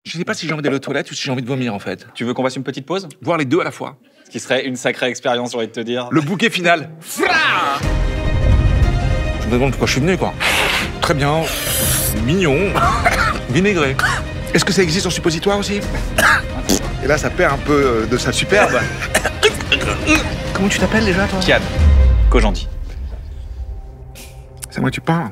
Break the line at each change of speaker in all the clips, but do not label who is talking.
Je sais pas si j'ai envie d'aller aux toilettes ou si j'ai envie de vomir, en fait.
Tu veux qu'on fasse une petite pause?
Voir les deux à la fois.
Ce qui serait une sacrée expérience, j'ai envie de te dire.
Le bouquet final. Je me demande pourquoi je suis venu, quoi. Très bien. Mignon. Vinaigré. Est-ce que ça existe en suppositoire aussi? Et là, ça perd un peu de sa superbe. Comment tu t'appelles déjà, toi?
Kian, Kojandi.
C'est moi que tu parles.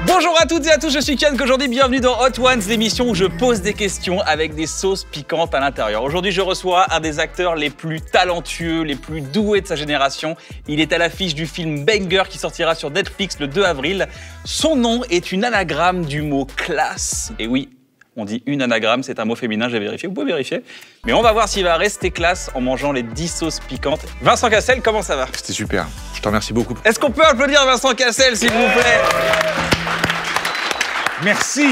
Bonjour à toutes et à tous, je suis Kian Kojandi, bienvenue dans Hot Ones, l'émission où je pose des questions avec des sauces piquantes à l'intérieur. Aujourd'hui, je reçois un des acteurs les plus talentueux, les plus doués de sa génération. Il est à l'affiche du film Banger qui sortira sur Netflix le 2 avril. Son nom est une anagramme du mot classe. Et oui, on dit une anagramme, c'est un mot féminin, j'ai vérifié, vous pouvez vérifier. Mais on va voir s'il va rester classe en mangeant les 10 sauces piquantes. Vincent Cassel, comment ça va?
C'était super. Je te remercie beaucoup.
Est-ce qu'on peut applaudir Vincent Cassel, s'il vous plaît?
Merci.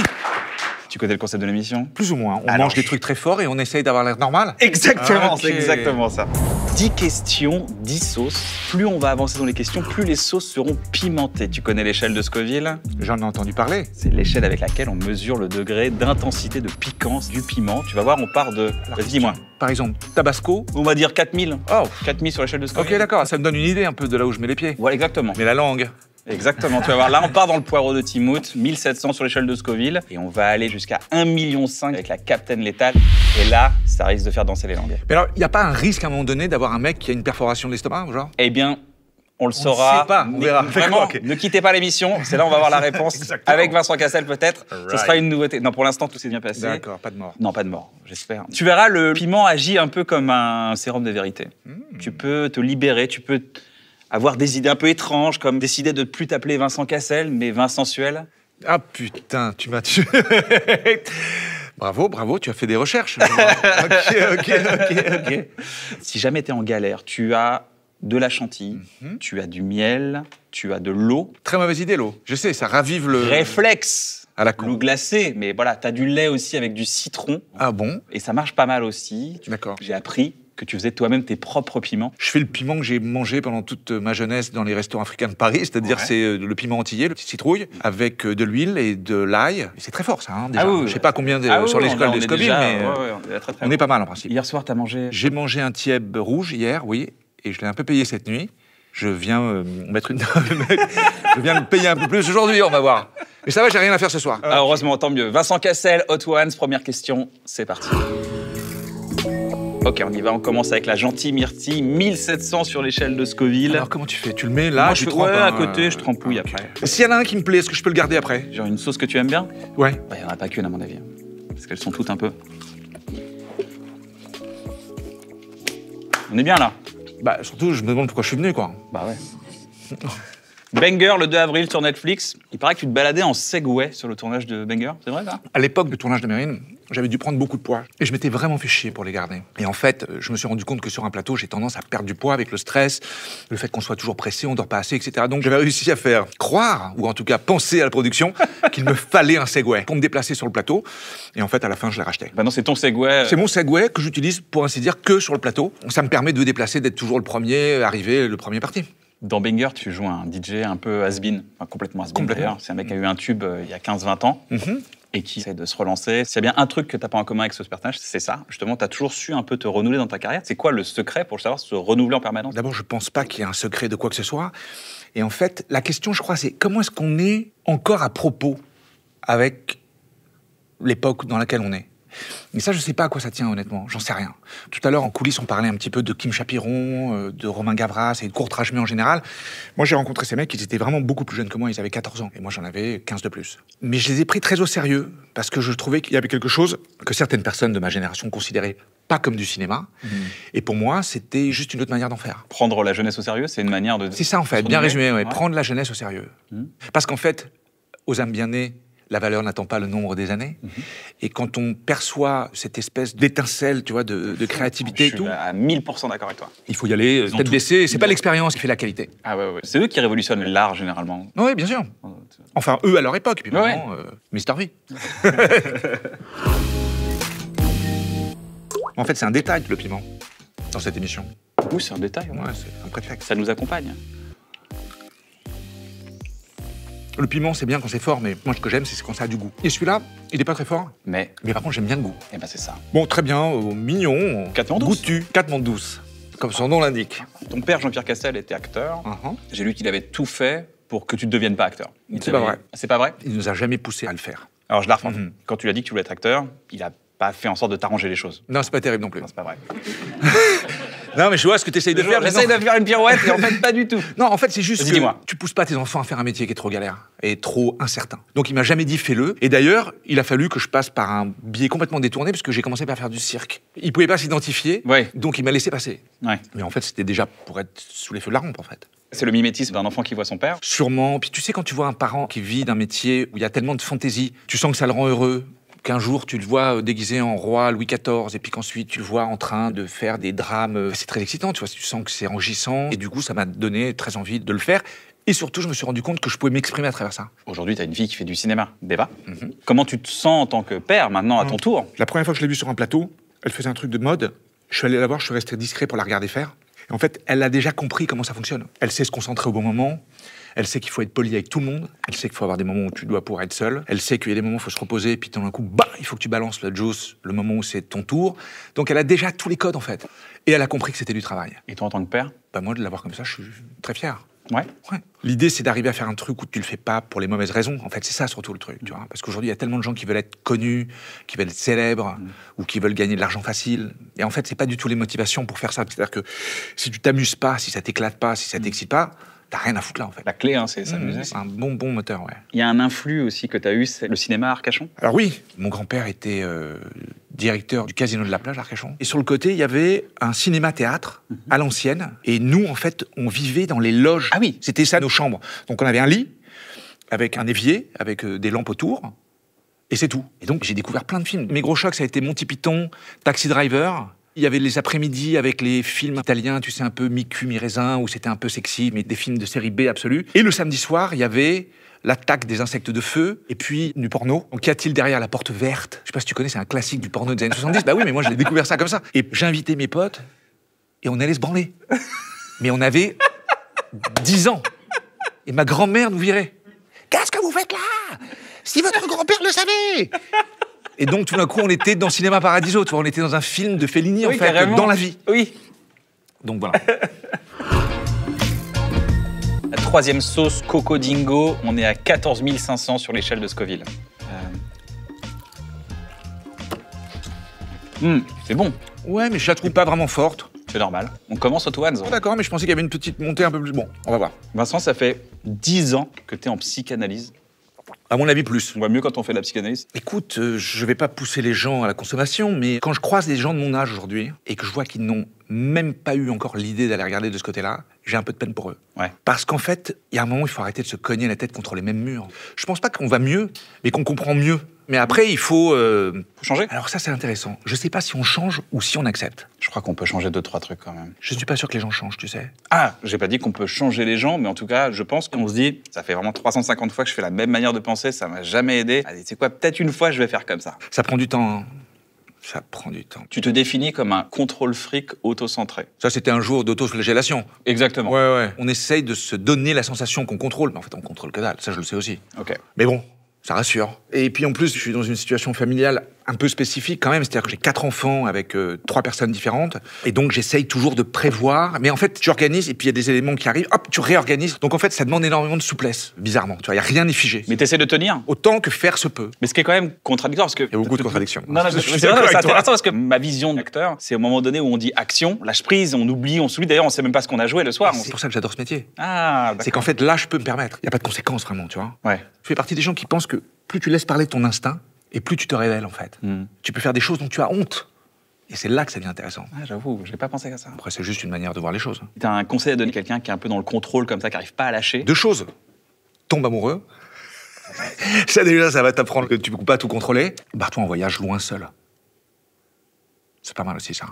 Tu connais le concept de l'émission?
Plus ou moins. On
Alors,
mange des trucs très forts et on essaye d'avoir l'air normal.
Exactement,
Ok.
c'est exactement ça. 10 questions, 10 sauces. Plus on va avancer dans les questions, plus les sauces seront pimentées. Tu connais l'échelle de Scoville?
J'en ai entendu parler.
C'est l'échelle avec laquelle on mesure le degré d'intensité de piquance du piment. Tu vas voir, on part de... Vas-y, dis-moi.
Par exemple, Tabasco.
On va dire 4000.
Oh.
4000 sur l'échelle de Scoville.
Ok, d'accord. Ça me donne une idée un peu de là où je mets les pieds.
Voilà, exactement.
Mais la langue.
Exactement, tu vas voir, là on part dans le poireau de Timout, 1700 sur l'échelle de Scoville, et on va aller jusqu'à 1,5 million avec la Captain Lethal, et là, ça risque de faire danser les langues.
Mais alors, il n'y a pas un risque à un moment donné d'avoir un mec qui a une perforation de l'estomac, genre?
Eh bien, on le saura.
sait pas, on verra.
Vraiment,
Ok.
ne quittez pas l'émission, c'est là où on va voir la réponse.
Exactement.
Avec Vincent Cassel peut-être, ce
Right.
sera une nouveauté. Non, pour l'instant, tout s'est bien passé.
D'accord, pas de mort.
Non, pas de mort, j'espère. Tu verras, le piment agit un peu comme un sérum de vérité. Tu peux te libérer, tu peux avoir des idées un peu étranges, comme décider de ne plus t'appeler Vincent Cassel, mais Vincent Suel.
Ah putain, tu m'as tué. Bravo, bravo, tu as fait des recherches. ok.
Si jamais tu es en galère, tu as de la chantilly, tu as du miel, tu as de l'eau.
Très mauvaise idée, l'eau. Je sais, ça ravive le...
Réflexe,
À la con.
l'eau glacée, mais voilà, tu as du lait aussi avec du citron.
Ah bon?
Et ça marche pas mal aussi.
D'accord.
J'ai appris que tu faisais toi-même tes propres piments.
Je fais le piment que j'ai mangé pendant toute ma jeunesse dans les restaurants africains de Paris, c'est-à-dire
Ouais.
c'est le piment antillais, le petit citrouille, avec de l'huile et de l'ail. Et c'est très fort ça, hein, déjà.
Ah oui, oui.
Je sais pas combien
Ah oui,
sur les
on
écoles
est
de Scoville,
déjà-
mais
ouais, on est très, très
on
bon.
est pas mal en principe.
Hier soir, tu as mangé...
J'ai mangé un tieb rouge hier, oui, et je l'ai un peu payé cette nuit. Je viens mettre une... je viens le payer un peu plus aujourd'hui, on va voir. Mais ça va, j'ai rien à faire ce soir.
Ah, heureusement, tant mieux. Vincent Cassel, Hot Ones, première question, c'est parti. Ok, on y va, on commence avec la gentille myrtille, 1700 sur l'échelle de Scoville.
Alors comment tu fais? Tu le mets là,
Moi,
tu
je fais
trempes
ouais,
un-
à côté, je trempouille
Ok.
après.
S'il y en a un qui me plaît, est-ce que je peux le garder après?
Genre une sauce que tu aimes bien?
Ouais.
Bah, il n'y en a pas qu'une à mon avis. Parce qu'elles sont toutes un peu... On est bien là?
Bah surtout, je me demande pourquoi je suis venu, quoi.
Bah ouais. Banger, le 2 avril sur Netflix. Il paraît que tu te baladais en Segway sur le tournage de Banger. C'est vrai, ça?
À l'époque du tournage de Mérine, j'avais dû prendre beaucoup de poids. Et je m'étais vraiment fait chier pour les garder. Et en fait, je me suis rendu compte que sur un plateau, j'ai tendance à perdre du poids avec le stress, le fait qu'on soit toujours pressé, on dort pas assez, etc. Donc j'avais réussi à faire croire, ou en tout cas penser à la production, qu'il me fallait un Segway pour me déplacer sur le plateau. Et en fait, à la fin, je l'ai racheté.
Bah non, c'est ton Segway.
C'est mon Segway que j'utilise, pour ainsi dire, que sur le plateau. Ça me permet de me déplacer, d'être toujours le premier arrivé, le premier parti.
Dans Banger, tu joues un DJ un peu has-been, enfin, complètement has-been
Complètement.
d'ailleurs. C'est un mec qui a eu un tube il y a 15-20 ans et qui essaie de se relancer. S'il y a bien un truc que tu n'as pas en commun avec ce personnage, c'est ça. Justement, tu as toujours su un peu te renouveler dans ta carrière. C'est quoi le secret pour savoir se renouveler en permanence?
D'abord, je pense pas qu'il y ait un secret de quoi que ce soit. Et en fait, la question, je crois, c'est comment est-ce qu'on est encore à propos avec l'époque dans laquelle on est? Mais ça, je sais pas à quoi ça tient, honnêtement. J'en sais rien. Tout à l'heure, en coulisses, on parlait un petit peu de Kim Chapiron, de Romain Gavras et de Kurt Rajmé en général. Moi, j'ai rencontré ces mecs, ils étaient vraiment beaucoup plus jeunes que moi. Ils avaient 14 ans. Et moi, j'en avais 15 de plus. Mais je les ai pris très au sérieux parce que je trouvais qu'il y avait quelque chose que certaines personnes de ma génération considéraient pas comme du cinéma. Et pour moi, c'était juste une autre manière d'en faire.
Prendre la jeunesse au sérieux, c'est une manière de...
C'est ça, en fait.
se
Bien
renouveler.
résumé, ouais.
Ouais.
Prendre la jeunesse au sérieux. Parce qu'en fait, aux âmes bien nées, la valeur n'attend pas le nombre des années. Et quand on perçoit cette espèce d'étincelle, tu vois, de créativité
Je
et
suis
tout,
à 1000% d'accord avec toi.
il faut y aller
Ils ont
tête
tout.
baissée. C'est pas l'expérience qui fait la qualité.
Ah ouais. C'est eux qui révolutionnent l'art, généralement.
Oui, bien sûr. Enfin, eux à leur époque. Et puis
Ouais,
maintenant, Mister V. En fait, c'est un détail, le piment, dans cette émission.
Oui, c'est un détail.
Ouais, c'est un prétexte.
Ça nous accompagne.
Le piment, c'est bien quand c'est fort, mais moi, ce que j'aime, c'est quand ça a du goût. Et celui-là, il est pas très fort,
Mais,
mais par contre, j'aime bien le goût.
eh ben c'est ça.
Bon, très bien, mignon,
Quatre menthes douces.
goûtu, 4 menthes douces, comme son nom l'indique.
Ton père, Jean-Pierre Castel, était acteur. J'ai lu qu'il avait tout fait pour que tu ne deviennes pas acteur.
C'est pas vrai.
C'est pas vrai?
Il nous a jamais poussé à le faire.
Alors, je la reprends.
Mhm.
Quand tu lui as dit que tu voulais être acteur, il a pas fait en sorte de t'arranger les choses.
Non, c'est pas terrible non plus.
Non, c'est pas vrai.
Non, mais je vois ce que tu essayes de faire. mais
J'essaye
non.
de faire une pirouette et en fait, pas du tout.
Non, en fait, c'est juste
Vas-y,
que
dis-moi.
tu pousses pas tes enfants à faire un métier qui est trop galère et trop incertain. Donc, il m'a jamais dit fais-le. Et d'ailleurs, il a fallu que je passe par un biais complètement détourné parce que j'ai commencé par faire du cirque. Il pouvait pas s'identifier,
Ouais.
donc il m'a laissé passer.
Ouais.
Mais en fait, c'était déjà pour être sous les feux de la rampe, en fait.
C'est le mimétisme d'un enfant qui voit son père.
Sûrement. Puis tu sais, quand tu vois un parent qui vit d'un métier où il y a tellement de fantaisie, tu sens que ça le rend heureux. Qu'un jour, tu le vois déguisé en roi Louis XIV, et puis qu'ensuite, tu le vois en train de faire des drames. C'est très excitant, tu vois. Tu sens que c'est enrichissant. Et du coup, ça m'a donné très envie de le faire. Et surtout, je me suis rendu compte que je pouvais m'exprimer à travers ça.
Aujourd'hui, tu as une fille qui fait du cinéma. Débat. Comment tu te sens en tant que père, maintenant, à ton tour?
La première fois que je l'ai vue sur un plateau, elle faisait un truc de mode. Je suis allé la voir, je suis resté discret pour la regarder faire. Et en fait, elle a déjà compris comment ça fonctionne. Elle sait se concentrer au bon moment. Elle sait qu'il faut être poli avec tout le monde. Elle sait qu'il faut avoir des moments où tu dois pouvoir être seul. Elle sait qu'il y a des moments où il faut se reposer. Et puis, tout d'un coup, bah, il faut que tu balances le juice le moment où c'est ton tour. Donc, elle a déjà tous les codes, en fait. Et elle a compris que c'était du travail.
Et toi, en tant que père?
Bah, moi, de l'avoir comme ça, je suis très fier.
Ouais.
Ouais. L'idée, c'est d'arriver à faire un truc où tu le fais pas pour les mauvaises raisons. En fait, c'est ça surtout le truc, tu vois. Parce qu'aujourd'hui, il y a tellement de gens qui veulent être connus, qui veulent être célèbres, ou qui veulent gagner de l'argent facile. Et en fait, c'est pas du tout les motivations pour faire ça. C'est-à-dire que si tu t'amuses pas, si ça t'éclate pas, si ça t'excite pas, t'as rien à foutre là, en fait.
La clé, hein, c'est s'amuser.
C'est un bon moteur, ouais.
Il y a un influx aussi que tu as eu, c'est le cinéma à Arcachon.
Alors oui, mon grand-père était directeur du Casino de la Plage, Arcachon. Et sur le côté, il y avait un cinéma-théâtre à l'ancienne. Et nous, en fait, on vivait dans les loges.
Ah oui.
C'était ça, nos chambres. Donc on avait un lit, avec un évier, avec des lampes autour. Et c'est tout. Et donc, j'ai découvert plein de films. Mes gros chocs, ça a été Monty Python, Taxi Driver. Il y avait les après-midi avec les films italiens, tu sais, un peu mi-cul, mi-raisin, où c'était un peu sexy, mais des films de série B absolue. Et le samedi soir, il y avait L'attaque des insectes de feu, et puis du porno. Donc, qu'y a-t-il derrière la porte verte? Je sais pas si tu connais, c'est un classique du porno des années 70. Bah oui, mais moi, j'ai découvert ça comme ça. Et j'ai invité mes potes, et on allait se branler. Mais on avait 10 ans. Et ma grand-mère nous virait. Qu'est-ce que vous faites là? Si votre grand-père le savait! Et donc, tout d'un coup, on était dans Cinéma Paradiso, tu vois, on était dans un film de Fellini, en
Oui,
fait,
carrément.
dans la vie.
Oui.
Donc voilà.
La troisième sauce Coco Dingo, on est à 14 500 sur l'échelle de Scoville. C'est bon,
Ouais, mais je la trouve pas vraiment forte.
c'est normal. On commence au Toans.
Oh, d'accord, mais je pensais qu'il y avait une petite montée un peu plus... Bon, on va voir.
Vincent, ça fait 10 ans que tu es en psychanalyse.
À mon avis, plus.
On voit mieux quand on fait de la psychanalyse.
Écoute, je vais pas pousser les gens à la consommation, mais quand je croise des gens de mon âge aujourd'hui et que je vois qu'ils n'ont même pas eu encore l'idée d'aller regarder de ce côté-là, j'ai un peu de peine pour eux.
Ouais.
Parce qu'en fait, il y a un moment où il faut arrêter de se cogner la tête contre les mêmes murs. Je pense pas qu'on va mieux, mais qu'on comprend mieux. Mais après, il faut...
Faut changer.
Alors ça, c'est intéressant. Je sais pas si on change ou si on accepte.
Je crois qu'on peut changer 2-3 trucs quand même.
Je suis pas sûr que les gens changent, tu sais.
Ah, j'ai pas dit qu'on peut changer les gens, mais en tout cas, je pense qu'on se dit, ça fait vraiment 350 fois que je fais la même manière de penser, ça m'a jamais aidé. Allez, tu sais quoi, peut-être une fois, je vais faire comme ça.
Ça prend du temps, hein. Ça prend du temps.
Tu te définis comme un contrôle fric autocentré.
Ça, c'était un jour d'autoflagellation.
Exactement.
Ouais. On essaye de se donner la sensation qu'on contrôle, mais en fait, on contrôle que dalle. Ça, je le sais aussi.
Ok.
Mais bon, ça rassure. Et puis en plus, je suis dans une situation familiale un peu spécifique quand même. C'est-à-dire que j'ai 4 enfants avec 3 personnes différentes. Et donc, j'essaye toujours de prévoir. Mais en fait, tu organises et puis il y a des éléments qui arrivent. Hop, tu réorganises. Donc en fait, ça demande énormément de souplesse, bizarrement. Tu vois, il n'y a rien n'est figé.
Mais t'essaies de tenir.
Autant que faire se peut.
Mais ce qui est quand même contradictoire, parce que...
Il y a beaucoup de contradictions.
Non,
Je
mais
suis
c'est
d'accord avec toi.
intéressant parce que ma vision d'acteur, c'est au moment donné où on dit action, lâche prise, on oublie, on s'oublie. D'ailleurs, on sait même pas ce qu'on a joué le soir.
C'est pour ça que j'adore ce métier.
Ah,
C'est qu'en fait, là, je peux me permettre. Il n'y a pas de conséquences, vraiment, tu vois.
Ouais.
Je fais partie des gens qui pensent que plus tu laisses parler ton instinct, et plus tu te révèles, en fait. Tu peux faire des choses dont tu as honte. Et c'est là que ça devient intéressant.
Ah, j'avoue, j'ai pas pensé à ça.
Après, c'est juste une manière de voir les choses.
T'as un conseil à donner à quelqu'un qui est un peu dans le contrôle comme ça, qui arrive pas à lâcher?
2 choses. Tombe amoureux. Ça, déjà, ça va t'apprendre que tu peux pas tout contrôler. Barre-toi en voyage loin seul. C'est pas mal aussi, ça.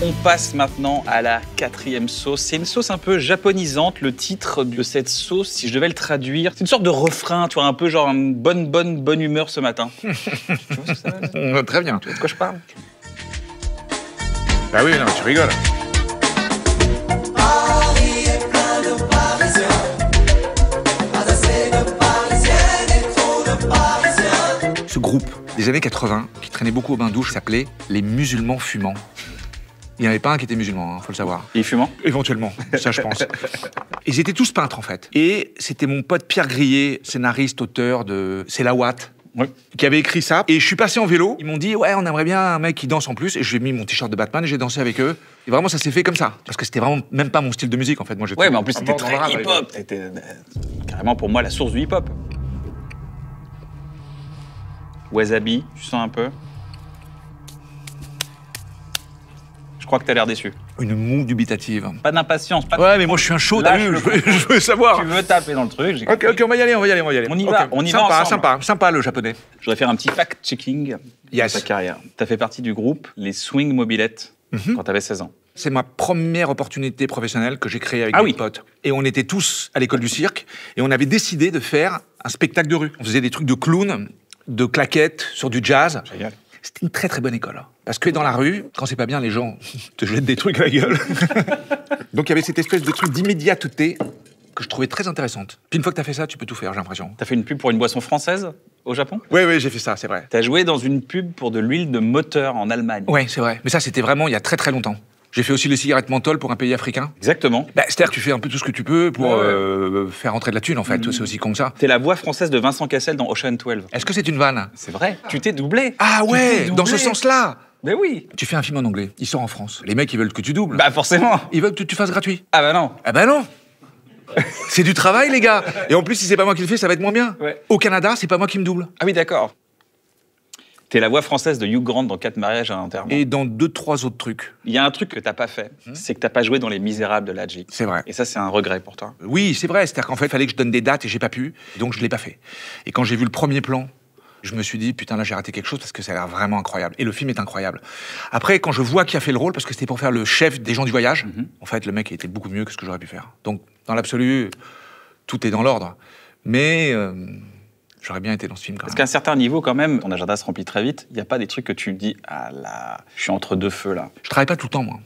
On passe maintenant à la 4e sauce. C'est une sauce un peu japonisante. Le titre de cette sauce, si je devais le traduire, c'est une sorte de refrain, tu vois, un peu genre une bonne humeur ce matin. Tu vois ce que ça veut dire?
Très bien.
Tu vois de quoi je parle?
Bah oui, non, tu rigoles. Ce groupe des années 80, qui traînait beaucoup au bain-douche, s'appelait les Musulmans Fumants. Il n'y en avait pas un qui était musulman, faut le savoir.
Il est fumant?
Éventuellement, ça je pense. Ils étaient tous peintres en fait. Et c'était mon pote Pierre Grillet, scénariste, auteur de C'est la Watt, qui avait écrit ça. Et je suis passé en vélo. Ils m'ont dit, ouais, on aimerait bien un mec qui danse en plus. Et j'ai mis mon t-shirt de Batman et j'ai dansé avec eux. Et vraiment, ça s'est fait comme ça. Parce que c'était vraiment même pas mon style de musique en fait. Moi,
Ouais, mais en plus, c'était très hip-hop. C'était carrément pour moi la source du hip-hop. Wasabi, tu sens un peu? Je crois que t'as l'air déçu.
Une moue dubitative.
Pas d'impatience. Pas
Ouais, mais moi je suis un chaud, t'as vu, je veux savoir.
Tu veux taper dans le truc.
Ok, on va y aller.
On y va, on y va ensemble.
Sympa le japonais.
Je voudrais faire un petit fact-checking de ta carrière. T'as fait partie du groupe Les Swing Mobilettes quand t'avais 16 ans.
C'est ma première opportunité professionnelle que j'ai créée avec des potes. Et on était tous à l'école du cirque et on avait décidé de faire un spectacle de rue. On faisait des trucs de clown, de claquettes, sur du jazz.
Génial.
C'était une très très bonne école. Parce que dans la rue, quand c'est pas bien, les gens te jettent des trucs à la gueule. Donc il y avait cette espèce de truc d'immédiateté que je trouvais très intéressante. Puis une fois que t'as fait ça, tu peux tout faire, j'ai l'impression.
T'as fait une pub pour une boisson française au Japon?
Oui, j'ai fait ça, c'est vrai.
T'as joué dans une pub pour de l'huile de moteur en Allemagne.
Ouais, c'est vrai. Mais ça, c'était vraiment il y a très très longtemps. J'ai fait aussi les cigarettes menthol pour un pays africain.
Exactement.
Bah, c'est-à-dire que tu fais un peu tout ce que tu peux pour faire rentrer de la thune, en fait. C'est aussi con que ça.
T'es la voix française de Vincent Cassel dans Ocean 12.
Est-ce que c'est une vanne?
C'est vrai. Tu t'es doublé.
Ah ouais, dans ce sens-là.
Mais oui.
Tu fais un film en anglais, il sort en France. Les mecs, ils veulent que tu doubles.
Bah forcément.
Ils veulent que tu fasses gratuit.
Ah bah non.
Ah bah non. C'est du travail, les gars. Et en plus, si c'est pas moi qui le fais, ça va être moins bien.
Ouais.
Au Canada, c'est pas moi qui me double.
Ah oui, d'accord. T'es la voix française de Hugh Grant dans 4 mariages à l'enterrement.
Et dans 2-3 autres trucs.
Il y a un truc que t'as pas fait, c'est que t'as pas joué dans Les Misérables de Ladji.
C'est vrai.
Et ça, c'est un regret pour toi.
Oui, c'est vrai. C'est-à-dire qu'en fait, il fallait que je donne des dates et j'ai pas pu. Donc, je l'ai pas fait. Et quand j'ai vu le premier plan, je me suis dit, putain, là, j'ai raté quelque chose parce que ça a l'air vraiment incroyable. Et le film est incroyable. Après, quand je vois qui a fait le rôle, parce que c'était pour faire le chef des gens du voyage, en fait, le mec était beaucoup mieux que ce que j'aurais pu faire. Donc, dans l'absolu, tout est dans l'ordre. Mais j'aurais bien été dans ce film, quand même.
Parce qu'à un certain niveau, quand même, ton agenda se remplit très vite. Il n'y a pas des trucs que tu dis, ah là, je suis entre deux feux, là.
Je travaille pas tout le temps, moi.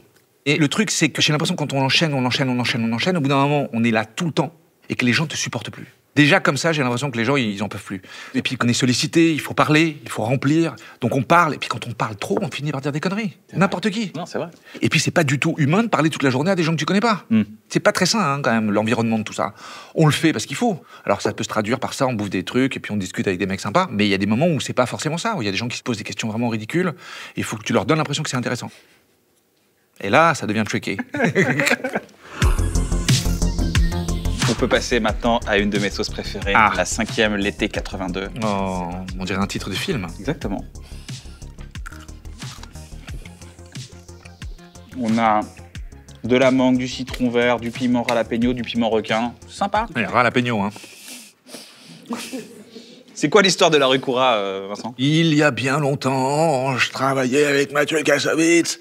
Et le truc, c'est que j'ai l'impression que quand on enchaîne, au bout d'un moment, on est là tout le temps et que les gens te supportent plus. Déjà, comme ça, j'ai l'impression que les gens, ils en peuvent plus. Et puis, qu'on est sollicité, il faut parler, il faut remplir. Donc, on parle. Et puis, quand on parle trop, on finit par dire des conneries. N'importe qui.
Non, c'est vrai.
Et puis, c'est pas du tout humain de parler toute la journée à des gens que tu connais pas. C'est pas très sain, hein, quand même, l'environnement de tout ça. On le fait parce qu'il faut. Alors, ça peut se traduire par ça, on bouffe des trucs, et puis on discute avec des mecs sympas. Mais il y a des moments où c'est pas forcément ça, où il y a des gens qui se posent des questions vraiment ridicules. Et il faut que tu leur donnes l'impression que c'est intéressant. Et là, ça devient tricky.
On peut passer maintenant à une de mes sauces préférées, la 5e, l'été 82.
Oh, on dirait un titre de film.
Exactement. On a de la mangue, du citron vert, du piment jalapeno, du piment requin. Sympa.
Jalapeno, hein.
C'est quoi l'histoire de la rue Koura, Vincent?
Il y a bien longtemps, je travaillais avec Mathieu Kassovitz.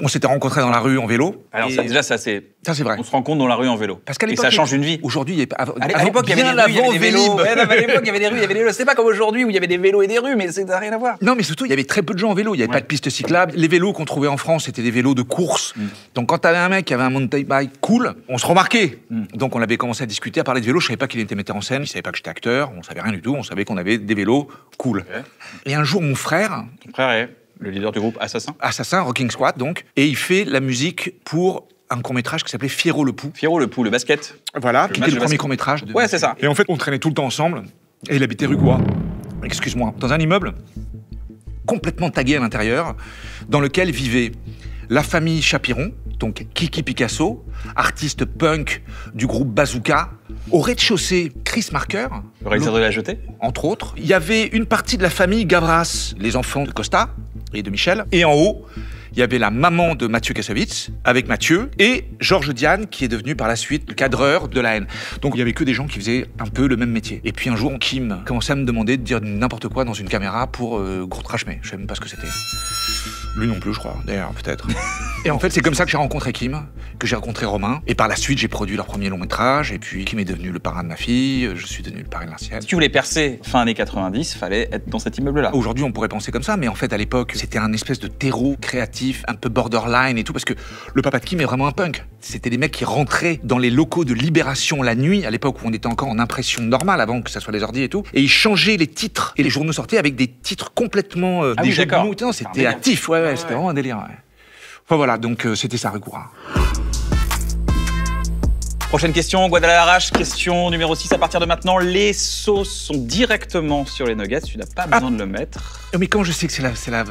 On s'était rencontrés dans la rue en vélo.
Alors ça, déjà, ça c'est
vrai.
On se rencontre dans la rue en vélo.
Parce qu'à
et
l'époque,
ça change une vie.
Aujourd'hui, il y a
à l'époque, il y avait des vélos. Ouais, à l'époque, il y avait des rues, il y avait des vélos. C'était pas comme aujourd'hui où il y avait des vélos et des rues, mais ça n'a rien à voir.
Non, mais surtout, il y avait très peu de gens en vélo. Il n'y avait pas de pistes cyclables. Les vélos qu'on trouvait en France, c'était des vélos de course. Donc, quand t'avais un mec qui avait un mountain bike cool, on se remarquait. Donc, on avait commencé à discuter, à parler de vélo. Je savais pas qu'il était metteur en scène. Il savait pas que j'étais acteur. On savait rien du tout. On savait qu'on avait des vélos cool. Et un jour, mon frère.
Ton frère est le leader du groupe Assassin,
Rocking Squad, donc. Et il fait la musique pour un court-métrage qui s'appelait Fierro le Pou.
Fierro le Pou, le basket.
Voilà, qui était le premier court-métrage.
Ouais, c'est ça.
Et en fait, on traînait tout le temps ensemble. Et il habitait rue Goua, excuse-moi, dans un immeuble complètement tagué à l'intérieur, dans lequel vivait la famille Chapiron, donc Kiki Picasso, artiste punk du groupe Bazooka. Au rez-de-chaussée, Chris Marker.
Le réalisateur de La Jetée.
Entre autres. Il y avait une partie de la famille Gavras, les enfants de Costa et de Michel. Et en haut, il y avait la maman de Mathieu Kassovitz, avec Mathieu, et Georges Diane, qui est devenu par la suite le cadreur de la haine. Donc il y avait que des gens qui faisaient un peu le même métier. Et puis un jour, Kim commençait à me demander de dire n'importe quoi dans une caméra pour Gros Trashmé. Je sais même pas ce que c'était. Lui non plus, je crois, d'ailleurs, peut-être. Et en fait, c'est comme ça que j'ai rencontré Kim, que j'ai rencontré Romain. Et par la suite, j'ai produit leur premier long métrage. Et puis, Kim est devenu le parrain de ma fille. Je suis devenu le parrain de la sienne.
Si tu voulais percer fin années 90, fallait être dans cet immeuble-là.
Aujourd'hui, on pourrait penser comme ça, mais en fait, à l'époque, c'était un espèce de terreau créatif, un peu borderline et tout, parce que le papa de Kim est vraiment un punk. C'était des mecs qui rentraient dans les locaux de Libération la nuit, à l'époque où on était encore en impression normale, avant que ça soit les ordi et tout, et ils changeaient les titres. Et les journaux sortaient avec des titres complètement
oui, d'accord.
Non, c'était actif, ouais, c'était vraiment un délire. Ouais. Enfin voilà, donc c'était ça, Ricoura.
Prochaine question, Guadalajara, question numéro 6. À partir de maintenant, les sauces sont directement sur les nuggets. Tu n'as pas besoin de le mettre.
Mais comment je sais que c'est la...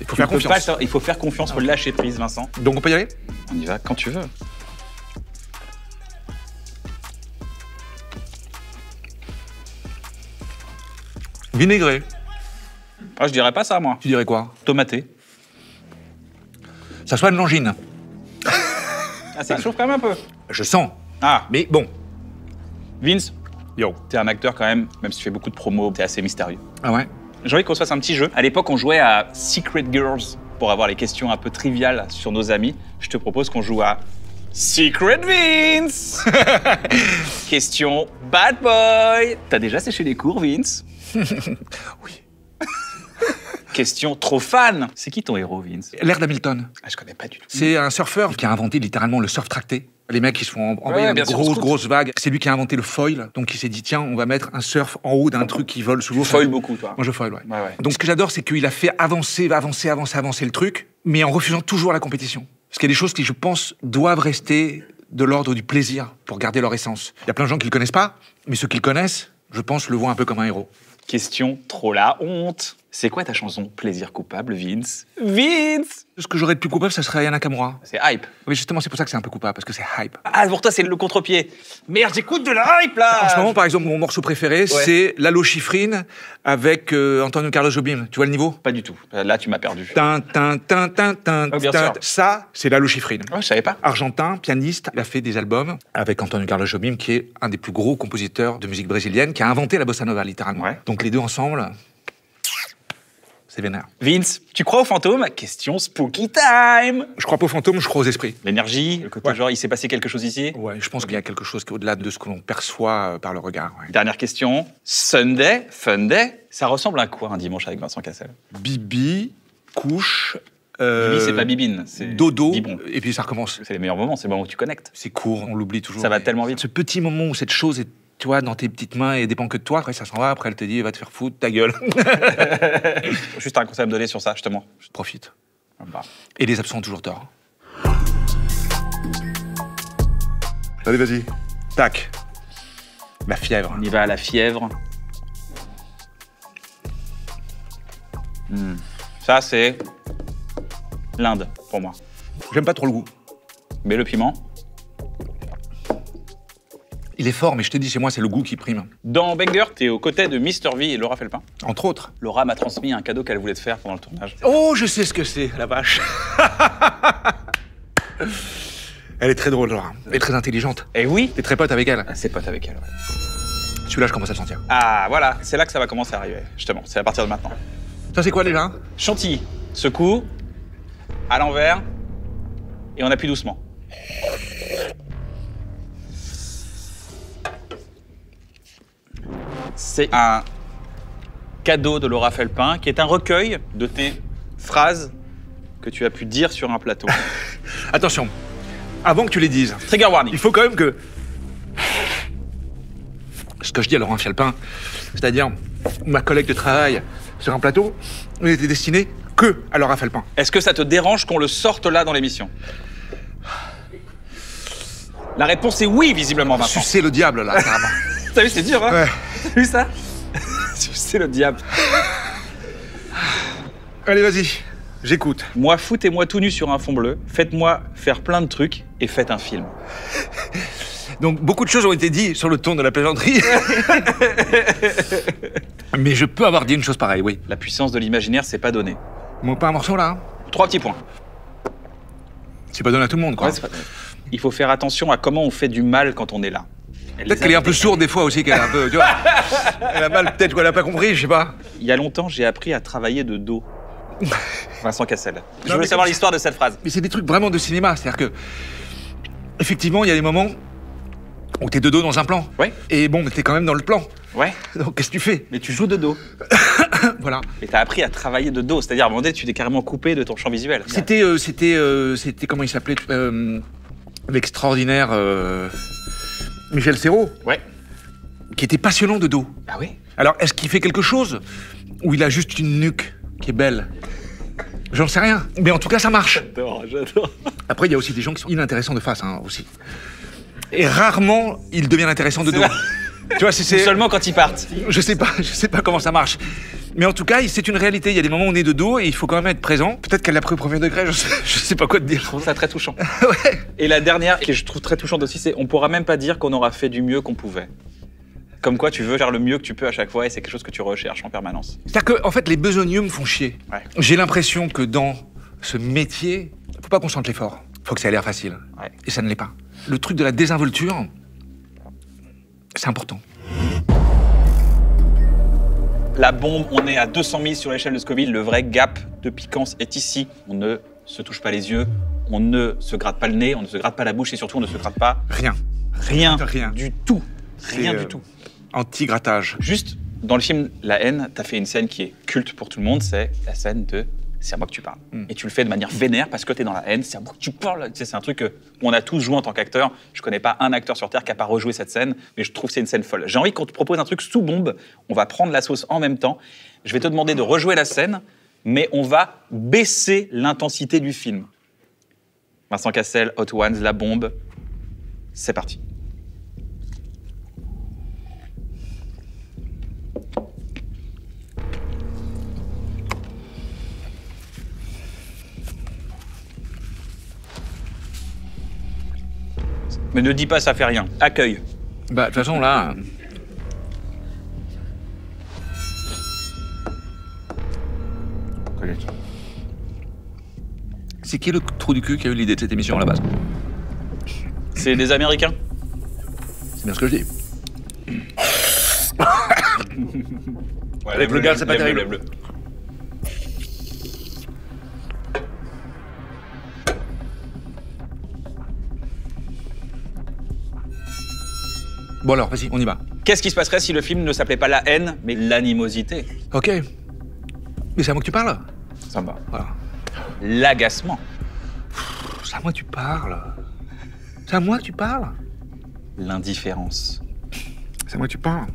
Il faut faire confiance.
Il faut faire confiance, il faut lâcher prise, Vincent.
Donc on peut y aller?
On y va quand tu veux.
Vinaigré.
Ah, je dirais pas ça, moi.
Tu dirais quoi?
Tomaté.
Ça soit une langine.
Ah, ça chauffe quand même un peu.
Je sens.
Ah,
Mais bon.
Vince,
Yo.
t'es un acteur quand même, même si tu fais beaucoup de promos, t'es assez mystérieux.
Ah ouais?
J'ai envie qu'on se fasse un petit jeu. À l'époque, on jouait à Secret Girls pour avoir les questions un peu triviales sur nos amis. Je te propose qu'on joue à Secret Vince. Question Bad Boy. T'as déjà séché les cours, Vince?
Oui.
Question trop fan. C'est qui ton héros, Vince?
L'air d'Hamilton.
Ah, je connais pas du tout.
C'est un surfeur qui a inventé littéralement le surf tracté. Les mecs qui se font envoyer dans
bien
des
sûr,
grosses vagues. C'est lui qui a inventé le foil. Donc il s'est dit, tiens, on va mettre un surf en haut d'un truc qui vole sous l'eau.
Tu foil beaucoup, toi.
Moi, je foil, ouais.
Ouais.
Donc ce que j'adore, c'est qu'il a fait avancer le truc, mais en refusant toujours la compétition. Parce qu'il y a des choses qui, je pense, doivent rester de l'ordre du plaisir pour garder leur essence. Il y a plein de gens qui le connaissent pas, mais ceux qui le connaissent, je pense, le voient un peu comme un héros.
Question trop la honte. C'est quoi ta chanson Plaisir coupable, Vince? Vince!
Ce que j'aurais de plus coupable, ça serait Ayana Kamura.
C'est hype.
Oui, justement, c'est pour ça que c'est un peu coupable, parce que c'est hype.
Ah, pour toi, c'est le contre-pied. Merde, j'écoute de la hype, là!
En ce moment, par exemple, mon morceau préféré, c'est Lalo Schifrin avec Antonio Carlos Jobim. Tu vois le niveau?
Pas du tout. Là, tu m'as perdu.
Tin, tin, tin, tin, tin,
bien
tin.
sûr.
Ça, c'est Lalo Schifrin.
Oh, je savais pas.
Argentin, pianiste, il a fait des albums avec Antonio Carlos Jobim, qui est un des plus gros compositeurs de musique brésilienne, qui a inventé la bossa nova, littéralement.
Ouais.
Donc les deux ensemble, c'est vénère.
Vince, tu crois aux fantômes? Question spooky time!
Je crois pas aux fantômes, je crois aux esprits.
L'énergie, le côté genre, il s'est passé quelque chose ici?
Ouais, je pense qu'il y a quelque chose qui est au-delà de ce que l'on perçoit par le regard. Ouais.
Dernière question. Sunday, fun day, ça ressemble à quoi un dimanche avec Vincent Cassel?
Bibi, couche...
Bibi, c'est pas bibine, c'est
dodo,
bibon.
et puis ça recommence.
C'est les meilleurs moments, c'est le moment où tu connectes.
C'est court, on l'oublie toujours.
Ça va
mais
tellement vite.
Ce petit moment où cette chose est, tu vois, dans tes petites mains et dépend que de toi, après ça s'en va, après elle te dit va te faire foutre, ta gueule.
Juste un conseil à me donner sur ça, justement.
Profite.
Bah.
Et les absents ont toujours tort. Allez, vas-y. Tac. La fièvre.
On y va à la fièvre. Ça, c'est l'Inde, pour moi.
J'aime pas trop le goût.
Mais le piment.
Il est fort, mais je te dis, chez moi, c'est le goût qui prime.
Dans Banger, t'es aux côtés de Mr V et Laura Felpin.
Entre autres.
Laura m'a transmis un cadeau qu'elle voulait te faire pendant le tournage.
Oh, je sais ce que c'est, la vache. Elle est très drôle, Laura. Elle est très intelligente.
Eh oui.
T'es très pote avec elle.
Ah, c'est pote avec elle, ouais.
Celui-là, je commence à le sentir.
Ah, voilà, c'est là que ça va commencer à arriver, justement. C'est à partir de maintenant.
Ça, c'est quoi, déjà?
Chantilly, secoue, à l'envers, et on appuie doucement. C'est un cadeau de Laura Felpin, qui est un recueil de tes phrases que tu as pu dire sur un plateau.
Attention, avant que tu les dises,
Trigger warning.
il faut quand même que... Ce que je dis à Laurent Felpin, c'est-à-dire ma collègue de travail sur un plateau, il était destiné que à Laura Felpin.
Est-ce que ça te dérange qu'on le sorte là dans l'émission? La réponse est oui, visiblement, Vincent.
Sucer le diable, là, carrément.
T'as vu, c'est dur, hein?
Ouais.
T'as vu ça? C'est le diable.
Allez, vas-y, j'écoute.
Moi, foutez-moi tout nu sur un fond bleu, faites-moi faire plein de trucs et faites un film.
Donc, beaucoup de choses ont été dites sur le ton de la plaisanterie. Mais je peux avoir dit une chose pareille, oui.
La puissance de l'imaginaire, c'est pas donné.
Bon, pas un morceau, là, hein.
3 petits points.
C'est pas donné à tout le monde, quoi.
Ouais, c'est pas donné. Il faut faire attention à comment on fait du mal quand on est là.
Peut-être qu'elle est un peu sourde des fois aussi, qu'elle est un peu, tu vois. Elle a mal, peut-être qu'elle a pas compris, je sais pas.
Il y a longtemps, j'ai appris à travailler de dos. Vincent Cassel. Je
Non,
veux
mais
savoir
comme-
l'histoire de cette phrase.
Mais c'est des trucs vraiment de cinéma. C'est-à-dire que, effectivement, il y a des moments où t'es de dos dans un plan.
Ouais.
Et bon, mais t'es quand même dans le plan.
Ouais.
Donc, qu'est-ce que tu fais?
Mais tu joues de dos.
Voilà.
Et t'as appris à travailler de dos. C'est-à-dire, à un moment donné, tu t'es carrément coupé de ton champ visuel.
C'était, comment il s'appelait? L'extraordinaire Michel Serrault,
Ouais.
qui était passionnant de dos.
Ah oui.
Alors, est-ce qu'il fait quelque chose? Ou il a juste une nuque qui est belle? J'en sais rien. Mais en tout cas, ça marche.
J'adore.
Après, il y a aussi des gens qui sont inintéressants de face, hein, aussi. Et rarement, ils deviennent intéressants de dos. Tu vois, c'est...
Seulement quand ils partent.
Je sais pas comment ça marche. Mais en tout cas, c'est une réalité. Il y a des moments où on est de dos et il faut quand même être présent. Peut-être qu'elle l'a pris au premier degré, je sais pas quoi te dire.
Je trouve ça très touchant.
Ouais.
Et la dernière, que je trouve très touchante aussi, c'est on pourra même pas dire qu'on aura fait du mieux qu'on pouvait. Comme quoi, tu veux faire le mieux que tu peux à chaque fois et c'est quelque chose que tu recherches en permanence.
C'est-à-dire que, en fait, les besogneux me font chier.
Ouais.
J'ai l'impression que dans ce métier, faut pas qu'on sente l'effort. Faut que ça ait l'air facile.
Ouais.
Et ça ne l'est pas. Le truc de la désinvolture, c'est important.
La bombe, on est à 200 000 sur l'échelle de Scoville. Le vrai gap de piquance est ici. On ne se touche pas les yeux, on ne se gratte pas le nez, on ne se gratte pas la bouche et surtout on ne se gratte pas
Rien.
rien,
Rien.
du tout. Rien
C'est,
du tout.
Anti-grattage.
Juste, dans le film La haine, t'as fait une scène qui est culte pour tout le monde, c'est la scène de « c'est à moi que tu parles Et tu le fais de manière vénère parce que t'es dans la haine, c'est à moi que tu parles. Tu sais, c'est un truc qu'on a tous joué en tant qu'acteur. Je connais pas un acteur sur Terre qui a pas rejoué cette scène, mais je trouve que c'est une scène folle. J'ai envie qu'on te propose un truc sous bombe, on va prendre la sauce en même temps. Je vais te demander de rejouer la scène, mais on va baisser l'intensité du film. Vincent Cassel, Hot Ones, La Bombe, c'est parti. Mais ne dis pas ça fait rien. Accueille.
Bah, de toute façon, là... C'est qui le trou du cul qui a eu l'idée de cette émission à la base?
C'est des Américains.
C'est bien ce que je dis.
Ouais,
Avec le gars, c'est pas terrible.
lève-le.
Bon alors, vas-y, on y va.
Qu'est-ce qui se passerait si le film ne s'appelait pas La haine, mais L'animosité?
Ok. Mais c'est à moi que tu parles?
Ça va.
Voilà.
L'agacement.
C'est à moi que tu parles. C'est à moi que tu parles.
L'indifférence.
C'est à moi que tu parles.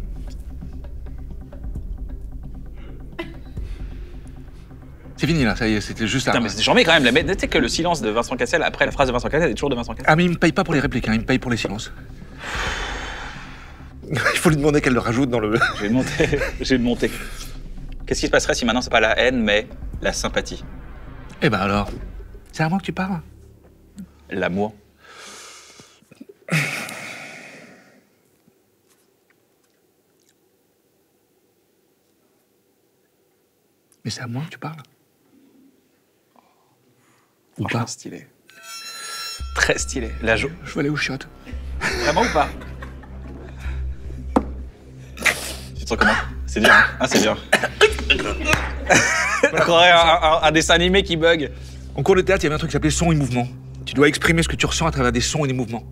C'est fini là, ça y est, c'était juste là.
Putain, mais c'est charmé quand même. Mais tu sais que le silence de Vincent Cassel, après la phrase de Vincent Cassel, est toujours de Vincent Cassel.
Ah mais il me paye pas pour les répliques, hein, il me paye pour les silences. Il faut lui demander qu'elle le rajoute dans le...
J'ai monté. J'ai monté. Qu'est-ce qui se passerait si maintenant c'est pas la haine, mais la sympathie?
Eh ben alors, c'est à moi que tu parles.
L'amour.
Mais c'est à moi que tu parles. Ou
Franchement
pas.
stylé. Très stylé. La jo...
Je veux aller aux chiottes.
Vraiment ou pas? Tu te sens comment? C'est dur, hein? Ah, c'est dur. On croirait un dessin animé qui bug.
En cours de théâtre, il y avait un truc qui s'appelait son et mouvement. Tu dois exprimer ce que tu ressens à travers des sons et des mouvements.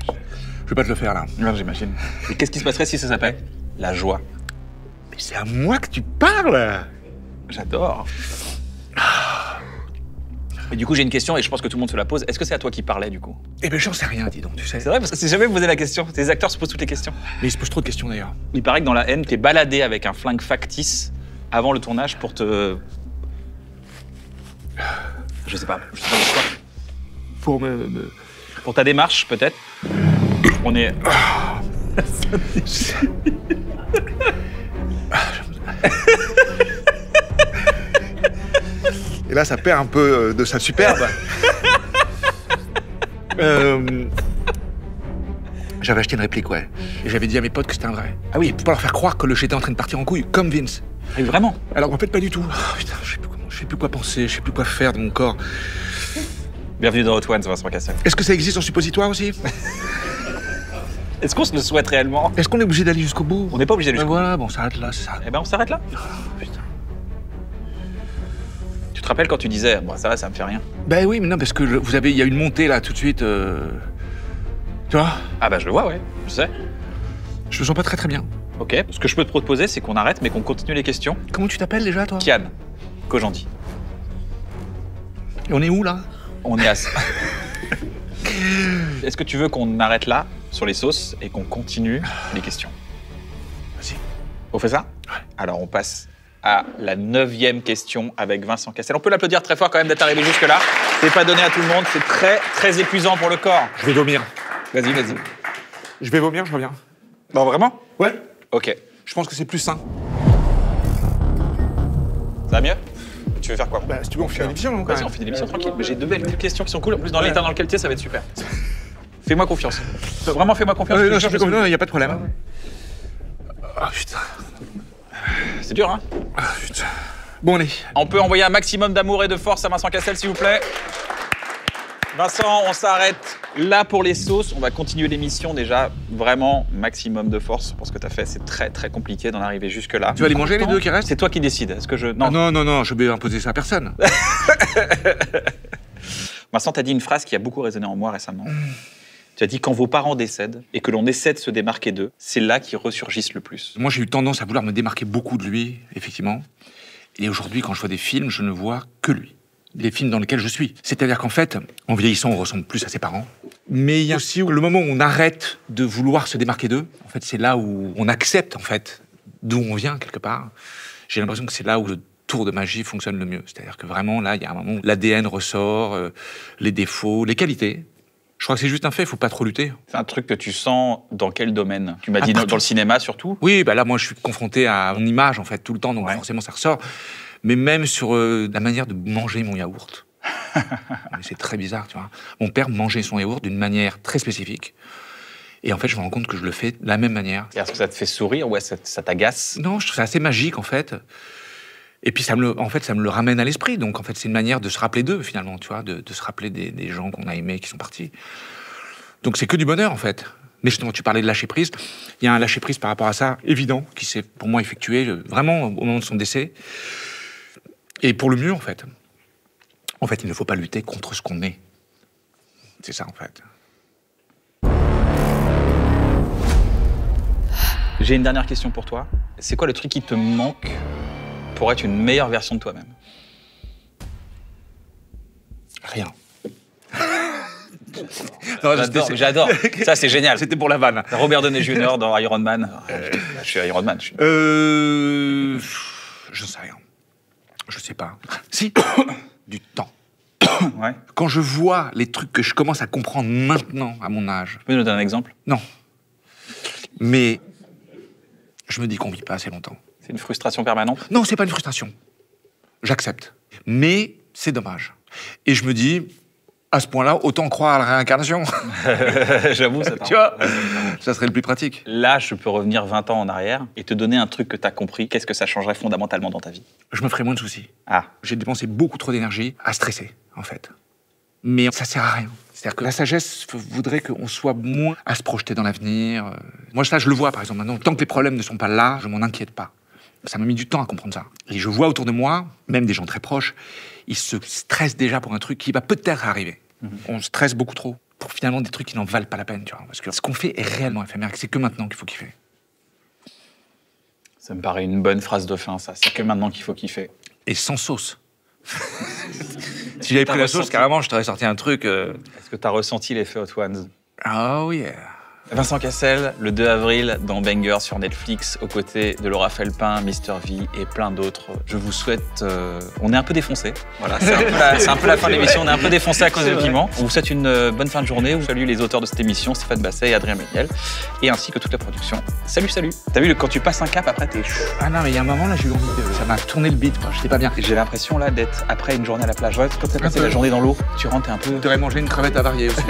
Je vais pas te le faire là.
Non, j'imagine. Et qu'est-ce qui se passerait si ça s'appelait la joie?
Mais c'est à moi que tu parles.
J'adore. Mais du coup, j'ai une question et je pense que tout le monde se la pose. Est-ce que c'est à toi qui parlais du coup?
Eh ben j'en sais rien, dis donc, tu sais.
C'est vrai parce que c'est jamais posé la question. Les acteurs se posent toutes les questions.
Mais il se pose trop de questions d'ailleurs.
Il paraît que dans La haine, t'es baladé avec un flingue factice avant le tournage pour te... Je sais pas pourquoi.
Pour me...
Pour ta démarche, peut-être. On est...
Et là, ça perd un peu de sa superbe. J'avais acheté une réplique, ouais. Et j'avais dit à mes potes que c'était un vrai. Ah oui, pour pas leur faire croire que le jet était en train de partir en couille, comme Vince.
Ah, vraiment?
Alors en fait, pas du tout. Oh, putain, je sais plus quoi penser, je sais plus quoi faire de mon corps.
Bienvenue dans Hot Ones, Vincent Cassel.
Est-ce que ça existe en suppositoire aussi?
Est-ce qu'on se le souhaite réellement?
Est-ce qu'on est obligé d'aller jusqu'au bout?
On n'est pas obligé de
Ben
jusqu'au bout.
voilà, bon, on s'arrête là, c'est ça.
Eh ben, on s'arrête là.
Putain.
rappelles quand tu disais, bon, ça va, ça me fait rien.
Ben oui, mais non, parce que il y a une montée là tout de suite. Tu vois?
Ah bah je le vois, ouais, je sais.
Je me sens pas très bien.
Ok, ce que je peux te proposer, c'est qu'on arrête, mais qu'on continue les questions.
Comment tu t'appelles déjà, toi?
Kian, Kojandi.
Et on est où là?
On est à... Est-ce que tu veux qu'on arrête là, sur les sauces, et qu'on continue les questions?
Vas-y.
On fait ça?
Ouais.
Alors on passe à la 9e question avec Vincent Cassel. On peut l'applaudir très fort quand même d'être arrivé jusque-là. C'est pas donné à tout le monde, c'est très épuisant pour le corps.
Je vais vomir.
Vas-y, vas-y.
Je vais vomir, je reviens.
Non, vraiment?
Ouais.
Ok.
Je pense que c'est plus sain.
Ça va mieux? Tu veux faire quoi?
Bah, si tu veux, on finit l'émission, quand
Vas-y,
même.
on finit l'émission tranquille. Mais j'ai deux belles questions qui sont cool. En plus, dans l'état dans lequel tu es, ça va être super. Fais-moi confiance. Vraiment, fais-moi confiance.
Non, il n'y a pas de problème. Ah, putain.
C'est dur, hein?
Ah, putain. Bon, allez.
On peut envoyer un maximum d'amour et de force à Vincent Cassel, s'il vous plaît. Vincent, on s'arrête là pour les sauces. On va continuer l'émission déjà. Vraiment, maximum de force pour ce que tu as fait. C'est très compliqué d'en arriver jusque-là.
Tu vas les manger, les deux qui restent?
C'est toi qui décides. Est-ce que je...
Non. Non, je vais imposer ça à personne.
Vincent, tu as dit une phrase qui a beaucoup résonné en moi récemment. Tu as dit, quand vos parents décèdent et que l'on essaie de se démarquer d'eux, c'est là qu'ils ressurgissent le plus.
Moi, j'ai eu tendance à vouloir me démarquer beaucoup de lui, effectivement. Et aujourd'hui, quand je vois des films, je ne vois que lui. Les films dans lesquels je suis. C'est-à-dire qu'en fait, en vieillissant, on ressemble plus à ses parents. Mais il y a aussi le moment où on arrête de vouloir se démarquer d'eux. En fait, c'est là où on accepte, en fait, d'où on vient, quelque part. J'ai l'impression que c'est là où le tour de magie fonctionne le mieux. C'est-à-dire que vraiment, là, il y a un moment où l'ADN ressort, les défauts, les qualités. Je crois que c'est juste un fait, il faut pas trop lutter.
C'est un truc que tu sens dans quel domaine? Tu m'as dit
partout.
dans le cinéma, surtout?
Oui, bah là, moi, je suis confronté à mon image, en fait, tout le temps, donc forcément, ça ressort. Mais même sur la manière de manger mon yaourt. C'est très bizarre, tu vois. Mon père mangeait son yaourt d'une manière très spécifique. Et en fait, je me rends compte que je le fais de la même manière.
Est-ce que ça te fait sourire ou ça t'agace?
Non, je trouve ça assez magique, en fait. Et puis, ça me le ramène à l'esprit. Donc, en fait, c'est une manière de se rappeler d'eux, finalement, tu vois, de se rappeler des gens qu'on a aimés, qui sont partis. Donc, c'est que du bonheur, en fait. Mais justement, tu parlais de lâcher prise. Il y a un lâcher prise par rapport à ça, évident, qui s'est, pour moi, effectué vraiment au moment de son décès. Et pour le mieux, en fait. En fait, il ne faut pas lutter contre ce qu'on est. C'est ça, en fait.
J'ai une dernière question pour toi. C'est quoi le truc qui te manque pour être une meilleure version de toi-même?
Rien.
J'adore. Ça, c'est génial.
C'était pour la vanne.
Robert Downey Jr. dans Iron Man. Je suis Iron Man.
Je ne sais rien. Je sais pas. Si, du temps.
Ouais.
Quand je vois les trucs que je commence à comprendre maintenant, à mon âge...
Tu peux nous donner un exemple?
Non. Mais je me dis qu'on vit pas assez longtemps.
C'est une frustration permanente?
Non, c'est pas une frustration. J'accepte. Mais c'est dommage. Et je me dis, à ce point-là, autant croire à la réincarnation.
J'avoue, ça
tu vois, ça serait le plus pratique.
Là, je peux revenir 20 ans en arrière et te donner un truc que tu as compris. Qu'est-ce que ça changerait fondamentalement dans ta vie?
Je me ferais moins de soucis.
Ah.
J'ai dépensé beaucoup trop d'énergie à stresser, en fait. Mais ça sert à rien. C'est-à-dire que la sagesse voudrait qu'on soit moins à se projeter dans l'avenir. Moi, ça, je le vois, par exemple, maintenant. Tant que les problèmes ne sont pas là, je m'en inquiète pas. Ça m'a mis du temps à comprendre ça. Et je vois autour de moi, même des gens très proches, ils se stressent déjà pour un truc qui va peut-être arriver. On stresse beaucoup trop pour finalement des trucs qui n'en valent pas la peine, tu vois. Parce que ce qu'on fait est réellement éphémère. C'est que maintenant qu'il faut kiffer.
Ça me paraît une bonne phrase de fin, ça. C'est que maintenant qu'il faut kiffer.
Et sans sauce. Si j'avais pris la sauce, carrément, je t'aurais sorti un truc...
Est-ce que tu as ressenti l'effet Hot Ones?
Oh yeah.
Vincent Cassel, le 2 avril, dans Banger sur Netflix, aux côtés de Laura Felpin, Mr V et plein d'autres. Je vous souhaite... On est un peu défoncé. Voilà, c'est un peu la fin de l'émission. On est un peu défoncé à cause de piment. On vous souhaite une bonne fin de journée. On salue les auteurs de cette émission, Stéphane Basset et Adrien Méniel, et ainsi que toute la production. Salut. T'as vu, quand tu passes un cap, après, t'es chaud.
Ah non, mais il y a un moment, là, j'ai eu envie de... Ça m'a tourné le beat, quoi. J'étais pas bien.
J'ai l'impression, là, d'être après une journée à la plage. Ouais, quand t'as passé la journée dans l'eau, tu rentres un peu...
Tu aurais mangé une crevette avariée aussi.